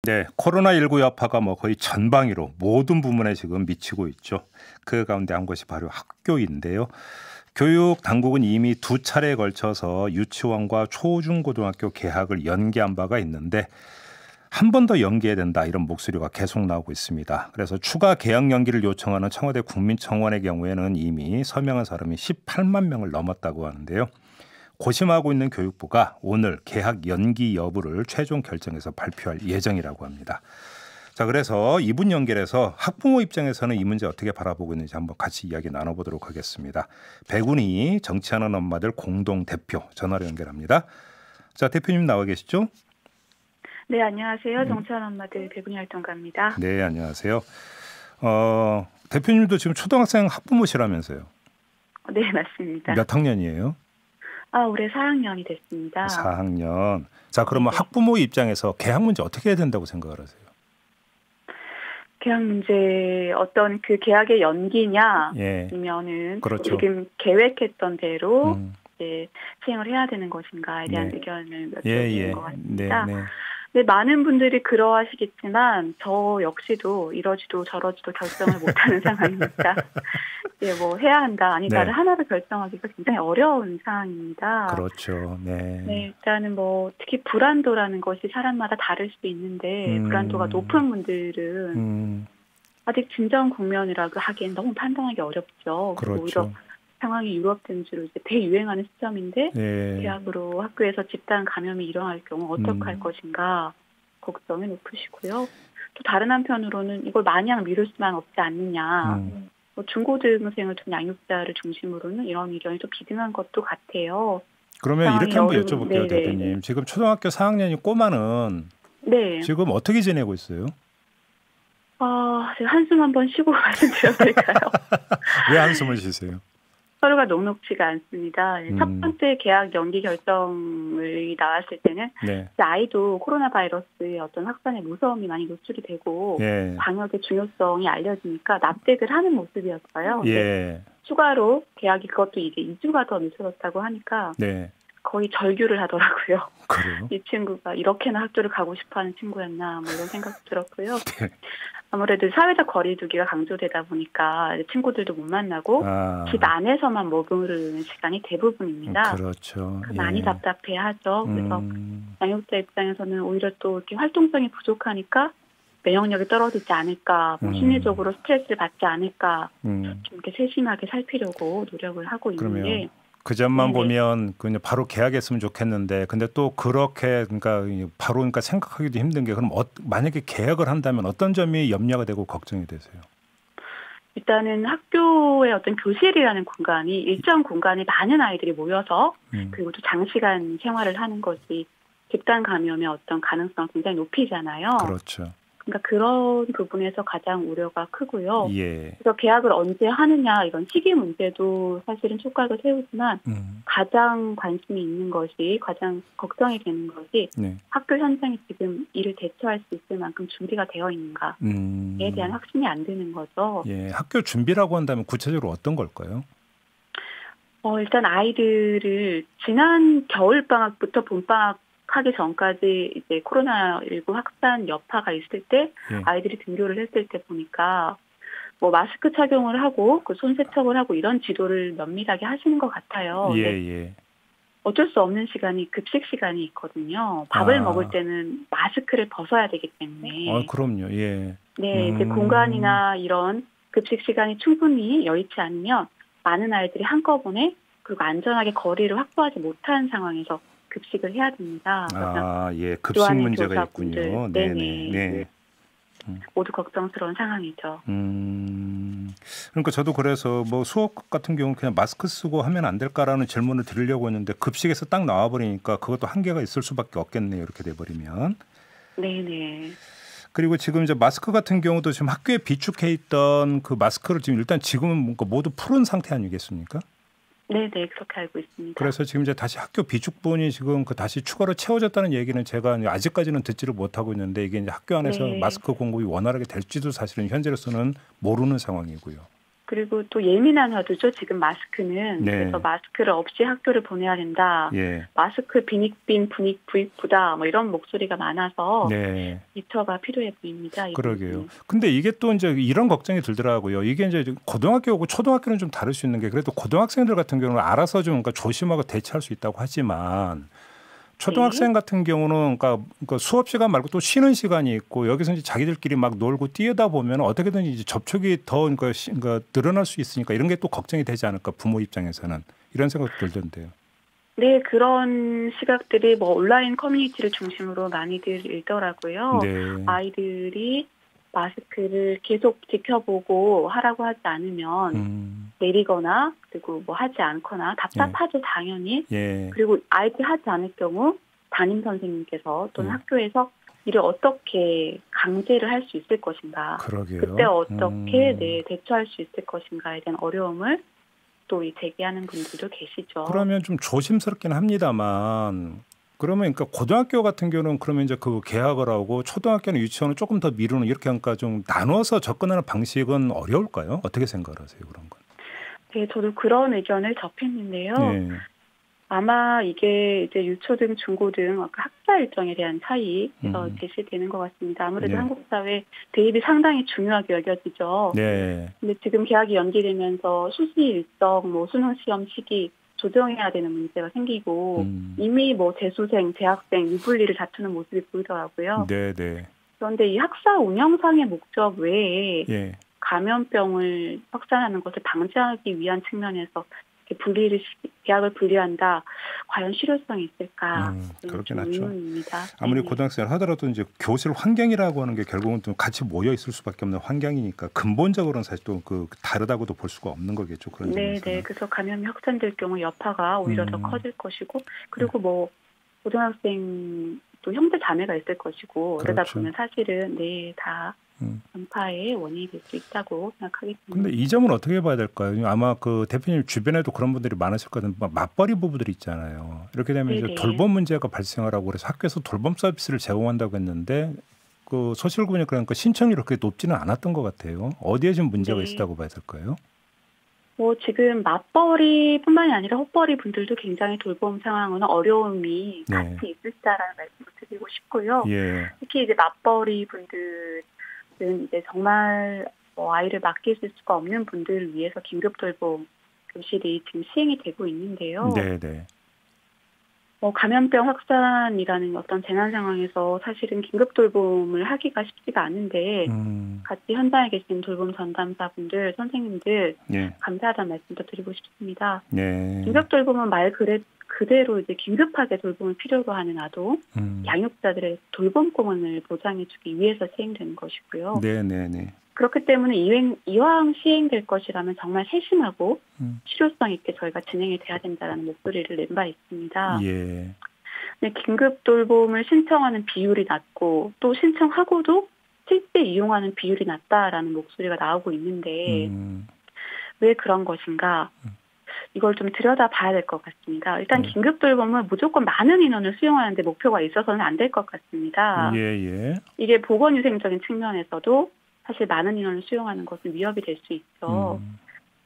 네, 코로나19 여파가 거의 전방위로 모든 부문에 지금 미치고 있죠. 그 가운데 한 곳이 바로 학교인데요. 교육 당국은 이미 두 차례에 걸쳐서 유치원과 초중고등학교 개학을 연기한 바가 있는데 한 번 더 연기해야 된다 이런 목소리가 계속 나오고 있습니다. 그래서 추가 개학 연기를 요청하는 청와대 국민청원의 경우에는 이미 서명한 사람이 18만 명을 넘었다고 하는데요. 고심하고 있는 교육부가 오늘 개학 연기 여부를 최종 결정해서 발표할 예정이라고 합니다. 자, 그래서 이분 연결해서 학부모 입장에서는 이 문제 어떻게 바라보고 있는지 한번 같이 이야기 나눠보도록 하겠습니다. 백운희 정치하는 엄마들 공동 대표 전화로 연결합니다. 자, 대표님 나와 계시죠? 네, 안녕하세요. 정치하는 엄마들 백운희 활동가입니다. 네, 안녕하세요. 대표님도 지금 초등학생 학부모시라면서요? 네, 맞습니다. 몇 학년이에요? 올해 4학년이 됐습니다. 4학년. 자, 그러면 네. 학부모 입장에서 개학 문제 어떻게 해야 된다고 생각을 하세요? 개학 문제 어떤 그 개학의 연기냐, 예. 아니면은 그렇죠. 지금 계획했던 대로 음. 시행을 해야 되는 것인가에 대한 네. 의견을 여쭤보는 예. 것 같습니다. 네. 네, 많은 분들이 그러하시겠지만 저 역시도 이러지도 저러지도 결정을 못하는 상황입니다. 네, 해야 한다 아니다를 네. 하나로 결정하기가 굉장히 어려운 상황입니다. 그렇죠. 네. 네, 일단은 특히 불안도라는 것이 사람마다 다를 수도 있는데 불안도가 높은 분들은 아직 진정 국면이라고 하기엔 너무 판단하기 어렵죠. 그리고 그렇죠. 오히려 상황이 유럽된 주로 이제 대유행하는 시점인데 예. 대학으로 학교에서 집단 감염이 일어날 경우 어떻게 할 것인가 걱정이 높으시고요. 또 다른 한편으로는 이걸 마냥 미룰 수만 없지 않느냐. 중고등생을 둔 양육자를 중심으로는 이런 의견이 좀 비등한 것도 같아요. 그러면 이렇게 한번 여쭤볼게요, 네네. 대표님. 지금 초등학교 4학년이 꼬마는 네. 지금 어떻게 지내고 있어요? 제가 한숨 한번 쉬고 말씀드려도 될까요? 왜 한숨을 쉬세요? 서로가 녹록지가 않습니다. 첫 번째 계약 연기 결정이 나왔을 때는 네. 아이도 코로나 바이러스의 어떤 확산의 무서움이 많이 노출이 되고 예. 방역의 중요성이 알려지니까 납득을 하는 모습이었어요. 예. 추가로 계약이 그것도 이제 2주가 더 늦춰졌다고 하니까 네. 거의 절규를 하더라고요. 그래요? 이 친구가 이렇게나 학교를 가고 싶어하는 친구였나 이런 생각도 들었고요. 네. 아무래도 사회적 거리두기가 강조되다 보니까 친구들도 못 만나고 집 안에서만 머무르는 시간이 대부분입니다. 그렇죠. 많이 예. 답답해하죠. 그래서 양육자 입장에서는 오히려 또 이렇게 활동성이 부족하니까 면역력이 떨어지지 않을까, 심리적으로 스트레스를 받지 않을까, 좀 이렇게 세심하게 살피려고 노력을 하고 있는데. 그 점만 네네. 보면 그냥 바로 계약했으면 좋겠는데, 근데 또 그렇게 바로 생각하기도 힘든 게, 그럼 만약에 계약을 한다면 어떤 점이 염려가 되고 걱정이 되세요? 일단은 학교의 어떤 교실이라는 공간이 일정 공간에 많은 아이들이 모여서 그리고 또 장시간 생활을 하는 것이 집단 감염의 어떤 가능성을 굉장히 높이잖아요. 그렇죠. 그러니까 그런 부분에서 가장 우려가 크고요. 예. 그래서 계약을 언제 하느냐 이런 시기 문제도 사실은 촉각을 세우지만 가장 관심이 있는 것이 가장 걱정이 되는 것이 네. 학교 현장이 지금 이를 대처할 수 있을 만큼 준비가 되어 있는가에 대한 확신이 안 드는 거죠. 예. 학교 준비라고 한다면 구체적으로 어떤 걸까요? 일단 아이들을 지난 겨울방학부터 봄방학 하기 전까지 이제 코로나19 확산 여파가 있을 때 아이들이 등교를 했을 때 보니까 마스크 착용을 하고 손 세척을 하고 이런 지도를 면밀하게 하시는 것 같아요. 예. 어쩔 수 없는 시간이 급식 시간이 있거든요. 밥을 먹을 때는 마스크를 벗어야 되기 때문에. 그럼요. 예. 네, 이제 공간이나 이런 급식 시간이 충분히 여의치 않으면 많은 아이들이 한꺼번에 그리고 안전하게 거리를 확보하지 못한 상황에서 급식을 해야 됩니다. 예, 급식 문제가 교사분들, 있군요. 네네. 모두 걱정스러운 상황이죠. 그러니까 저도 그래서 수업 같은 경우는 그냥 마스크 쓰고 하면 안 될까라는 질문을 드리려고 했는데 급식에서 딱 나와버리니까 그것도 한계가 있을 수밖에 없겠네요. 이렇게 돼버리면. 네네. 그리고 지금 이제 마스크 같은 경우도 지금 학교에 비축해 있던 그 마스크를 지금은 모두 푸른 상태 아니겠습니까? 네네, 그렇게 알고 있습니다. 그래서 지금 이제 다시 학교 비축분이 지금 다시 추가로 채워졌다는 얘기는 제가 아직까지는 듣지를 못하고 있는데 이게 이제 학교 안에서 마스크 공급이 원활하게 될지도 사실은 현재로서는 모르는 상황이고요. 그리고 또 예민한 화두죠. 지금 마스크는. 네. 그래서 마스크를 없이 학교를 보내야 된다. 예. 마스크 빈익빈 부익부다. 뭐 이런 목소리가 많아서 네. 일처가 필요해 보입니다. 그러게요. 근데 이게 또 이제 이런 걱정이 들더라고요. 이게 이제 고등학교하고 초등학교는 좀 다를 수 있는 게 그래도 고등학생들 같은 경우는 알아서 좀 그러니까 조심하고 대처할 수 있다고 하지만 초등학생 같은 경우는 그러니까 수업 시간 말고 또 쉬는 시간이 있고 여기서 이제 자기들끼리 막 놀고 뛰다 보면 어떻게든 이제 접촉이 더 그러니까 늘어날 수 있으니까 이런 게 또 걱정이 되지 않을까 부모 입장에서는 이런 생각도 들던데요. 네, 그런 시각들이 뭐 온라인 커뮤니티를 중심으로 많이들 읽더라고요. 네. 아이들이 마스크를 계속 지켜보고 하라고 하지 않으면 내리거나 그리고 뭐 하지 않거나 답답하죠, 당연히. 예. 그리고 아이들이 하지 않을 경우 담임 선생님께서 또는 학교에서 이를 어떻게 강제를 할 수 있을 것인가. 그러게요. 그때 어떻게 대처할 수 있을 것인가에 대한 어려움을 또 제기하는 분들도 계시죠. 그러면 좀 조심스럽긴 합니다만 그러면 그러니까 고등학교 같은 경우는 그러면 이제 그 개학을 하고 초등학교는 유치원은 조금 더 미루는 이렇게 하니까 좀 나눠서 접근하는 방식은 어려울까요? 어떻게 생각하세요 그런 건? 네, 저도 그런 의견을 접했는데요. 네. 아마 이게 이제 유초등, 중고등 학사 일정에 대한 차이에서 제시되는 것 같습니다. 아무래도 한국 사회 대입이 상당히 중요하게 여겨지죠. 네. 근데 지금 개학이 연기되면서 수시 일정, 뭐 수능 시험 시기 조정해야 되는 문제가 생기고 이미 뭐 재수생, 대학생 유불리를 다투는 모습이 보이더라고요. 네, 네. 그런데 이 학사 운영상의 목적 외에 감염병을 확산하는 것을 방지하기 위한 측면에서 대학을 분리한다. 과연 실효성이 있을까? 그렇긴 하죠. 의문입니다. 아무리 고등학생을 하더라도 이제 교실 환경이라고 하는 게 결국은 또 같이 모여 있을 수밖에 없는 환경이니까 근본적으로는 사실 또 그 다르다고도 볼 수가 없는 거겠죠. 그런 점에서는. 네. 그래서 감염이 확산될 경우 여파가 오히려 더 커질 것이고 그리고 뭐 고등학생 또 형제 자매가 있을 것이고 그러다 보면 사실은 다 전파의 원인이 될 수 있다고 생각하겠습니다. 그런데 이 점은 어떻게 봐야 될까요? 아마 그 대표님 주변에도 그런 분들이 많으실 거든 맞벌이 부부들이 있잖아요. 이렇게 되면 이제 돌봄 문제가 발생하라고 그래서 학교에서 돌봄 서비스를 제공한다고 했는데 그 소식을 보니까 그러니까 신청률이 그렇게 높지는 않았던 것 같아요. 어디에 지금 문제가 있다고 봐야 될까요? 뭐 지금 맞벌이뿐만이 아니라 헛벌이 분들도 굉장히 돌봄 상황은 어려움이 같이 있으시다라는 말씀을 드리고 싶고요. 특히 이제 맞벌이 분들은 이제 정말 아이를 맡길 수가 없는 분들을 위해서 긴급 돌봄 교실이 지금 시행이 되고 있는데요. 감염병 확산이라는 어떤 재난 상황에서 사실은 긴급 돌봄을 하기가 쉽지가 않은데 같이 현장에 계신 돌봄 전담사분들, 선생님들 감사하다는 말씀도 드리고 싶습니다. 긴급 돌봄은 말 그대로 이제 긴급하게 돌봄을 필요로 하는 아동, 양육자들의 돌봄 공헌을 보장해주기 위해서 시행되는 것이고요. 그렇기 때문에 이왕 시행될 것이라면 정말 세심하고 실효성 있게 저희가 진행이 돼야 된다는 목소리를 낸 바 있습니다. 네, 긴급 돌봄을 신청하는 비율이 낮고 또 신청하고도 실제 이용하는 비율이 낮다라는 목소리가 나오고 있는데 왜 그런 것인가? 이걸 좀 들여다봐야 될 것 같습니다. 일단 긴급 돌봄은 무조건 많은 인원을 수용하는 데 목표가 있어서는 안 될 것 같습니다. 이게 보건위생적인 측면에서도 사실 많은 인원을 수용하는 것은 위협이 될 수 있죠.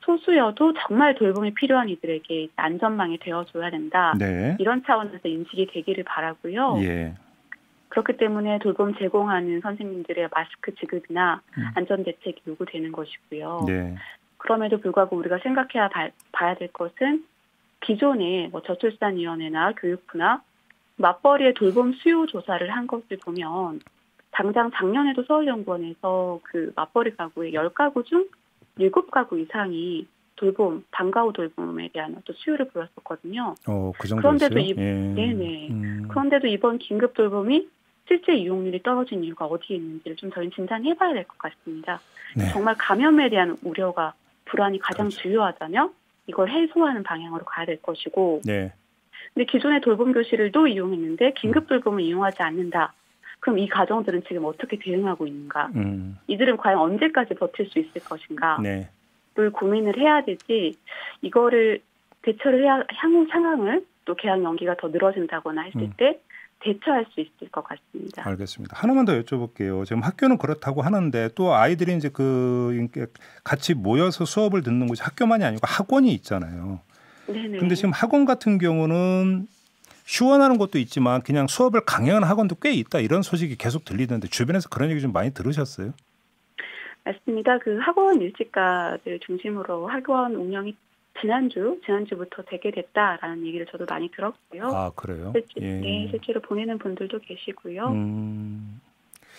소수여도 정말 돌봄이 필요한 이들에게 안전망이 되어줘야 된다. 이런 차원에서 인식이 되기를 바라고요. 그렇기 때문에 돌봄 제공하는 선생님들의 마스크 지급이나 안전대책이 요구되는 것이고요. 그럼에도 불구하고 우리가 생각해야 봐야 될 것은 기존의 저출산위원회나 교육부나 맞벌이의 돌봄 수요 조사를 한 것을 보면 당장 작년에도 서울연구원에서 그 맞벌이 가구의 10가구 중 7가구 이상이 방과 후 돌봄에 대한 어떤 수요를 보였었거든요. 그 정도였어요? 그런데도 이번 긴급 돌봄이 실제 이용률이 떨어진 이유가 어디에 있는지를 좀 저희는 진단해봐야 될 것 같습니다. 정말 감염에 대한 우려가 불안이 가장 주요하다면 이걸 해소하는 방향으로 가야 될 것이고 근데 기존의 돌봄 교실을 또 이용했는데 긴급 돌봄을 이용하지 않는다. 그럼 이 가정들은 지금 어떻게 대응하고 있는가? 이들은 과연 언제까지 버틸 수 있을 것인가? 를 고민을 해야 되지 이거를 대처를 해야 향후 상황을 또 개학 연기가 더 늘어진다거나 했을 때 대처할 수 있을 것 같습니다. 알겠습니다. 하나만 더 여쭤볼게요. 지금 학교는 그렇다고 하는데 또 아이들이 이제 같이 모여서 수업을 듣는 곳이 학교만이 아니고 학원이 있잖아요. 네네. 근데 지금 학원 같은 경우는 휴원하는 것도 있지만 그냥 수업을 강행하는 학원도 꽤 있다 이런 소식이 계속 들리던데 주변에서 그런 얘기 좀 많이 들으셨어요? 맞습니다. 그 학원 일지가들 중심으로 학원 운영이 지난주부터 되게 됐다라는 얘기를 저도 많이 들었고요. 아, 그래요? 네, 실제로 보내는 분들도 계시고요.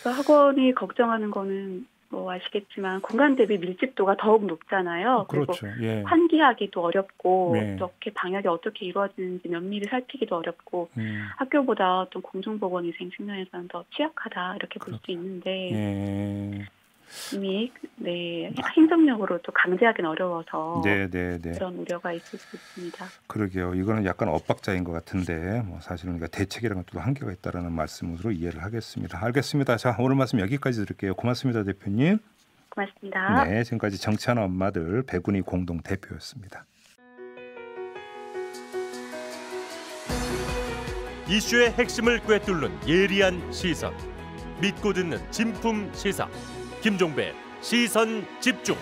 학원이 걱정하는 거는 뭐 아시겠지만 공간 대비 밀집도가 더욱 높잖아요. 그렇죠. 그리고 환기하기도 어렵고 어떻게 방역이 어떻게 이루어지는지 면밀히 살피기도 어렵고 학교보다 어떤 공중보건위생 측면에서는 더 취약하다 이렇게 볼 수 있는데 이미 행정력으로 또 강제하기는 어려워서 그런 우려가 있을 수 있습니다. 그러게요. 이거는 약간 엇박자인 것 같은데 뭐 사실은 대책이라는 것도 한계가 있다라는 말씀으로 이해를 하겠습니다. 알겠습니다. 자, 오늘 말씀 여기까지 드릴게요. 고맙습니다, 대표님. 고맙습니다. 네, 지금까지 정치하는 엄마들 배군이 공동 대표였습니다. 이슈의 핵심을 꿰뚫는 예리한 시선, 믿고 듣는 진품 시사 김종배 시선 집중.